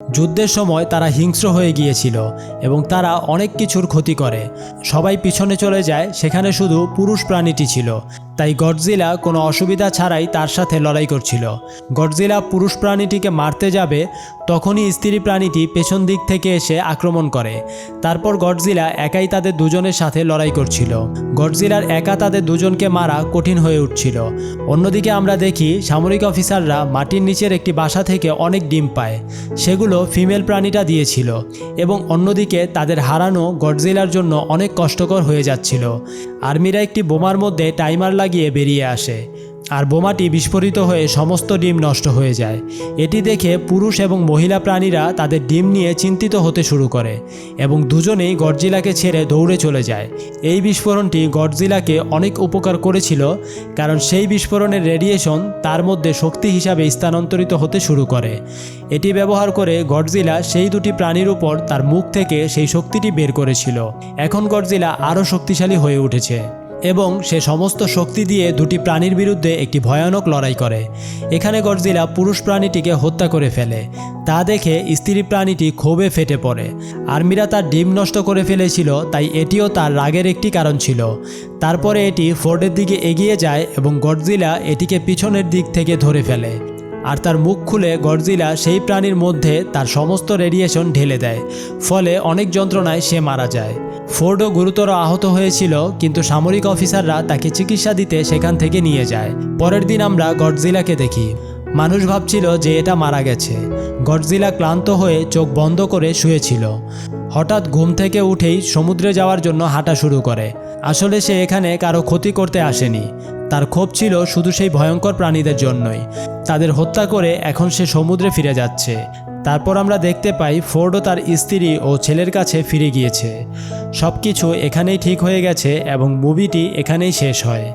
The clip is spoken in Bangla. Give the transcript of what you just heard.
যুদ্ধের সময় তারা হিংস্র হয়ে গিয়েছিল এবং তারা অনেক কিছুর ক্ষতি করে। সবাই পিছনে চলে যায়, সেখানে শুধু পুরুষ প্রাণীটি ছিল। তাই গডজিলা কোনো অসুবিধা ছাড়াই তার সাথে লড়াই করছিল। গডজিলা পুরুষ প্রাণীটিকে মারতে যাবে, তখনই স্ত্রী প্রাণীটি পেছন দিক থেকে এসে আক্রমণ করে। তারপর গডজিলা একাই তাদের দুজনের সাথে লড়াই করছিল। গডজিলার একা তাদের দুজনকে মারা কঠিন হয়ে উঠছিল। অন্যদিকে আমরা দেখি সামরিক অফিসাররা মাটির নিচের একটি বাসা থেকে অনেক ডিম পায়। সেগুলো ফিমেল প্রাণীটা দিয়েছিল এবং অন্যদিকে তাদের হারানো গডজিলার জন্য অনেক কষ্টকর হয়ে যাচ্ছিল। আর্মিরা একটি বোমার মধ্যে টাইমার লাগিয়ে বেরিয়ে আসে, আর বোমাটি বিস্ফোরিত হয়ে সমস্ত ডিম নষ্ট হয়ে যায়। এটি দেখে পুরুষ এবং মহিলা প্রাণীরা তাদের ডিম নিয়ে চিন্তিত হতে শুরু করে এবং দুজনেই গডজিলাকে ছেড়ে দৌড়ে চলে যায়। এই বিস্ফোরণটি গডজিলাকে অনেক উপকার করেছিল, কারণ সেই বিস্ফোরণের রেডিয়েশন তার মধ্যে শক্তি হিসাবে স্থানান্তরিত হতে শুরু করে। এটি ব্যবহার করে গডজিলা সেই দুটি প্রাণীর উপর তার মুখ থেকে সেই শক্তিটি বের করেছিল। এখন গডজিলা আরও শক্তিশালী হয়ে উঠেছে এবং সে সমস্ত শক্তি দিয়ে দুটি প্রাণীর বিরুদ্ধে একটি ভয়ানক লড়াই করে। এখানে গডজিলা পুরুষ প্রাণীটিকে হত্যা করে ফেলে। তা দেখে স্ত্রী প্রাণীটি ক্ষোভে ফেটে পড়ে। আর্মিরা তার ডিম নষ্ট করে ফেলেছিল, তাই এটিও তার রাগের একটি কারণ ছিল। তারপরে এটি ফোর্ডের দিকে এগিয়ে যায় এবং গডজিলা এটিকে পিছনের দিক থেকে ধরে ফেলে, আর তার মুখ খুলে গডজিলা সেই প্রাণীর মধ্যে তার সমস্ত রেডিয়েশন ঢেলে দেয়। ফলে অনেক যন্ত্রণায় সে মারা যায়। ফোর্ডও গুরুতর আহত হয়েছিল, কিন্তু সামরিক অফিসাররা তাকে চিকিৎসা দিতে সেখান থেকে নিয়ে যায়। পরের দিন আমরা গডজিলাকে দেখি। মানুষ ভাবছিল যে এটা মারা গেছে। গডজিলা ক্লান্ত হয়ে চোখ বন্ধ করে শুয়েছিল। হঠাৎ ঘুম থেকে উঠেই সমুদ্রে যাওয়ার জন্য হাঁটা শুরু করে। আসলে সে এখানে কারো ক্ষতি করতে আসেনি। তার ক্ষোভ ছিল শুধু সেই ভয়ঙ্কর প্রাণীদের জন্যই। তাদের হত্যা করে এখন সে সমুদ্রে ফিরে যাচ্ছে। তারপর আমরা দেখতে পাই ফোর্ডও তার স্ত্রী ও ছেলের কাছে ফিরে গিয়েছে। সব কিছু এখানেই ঠিক হয়ে গেছে এবং মুভিটি এখানেই শেষ হয়।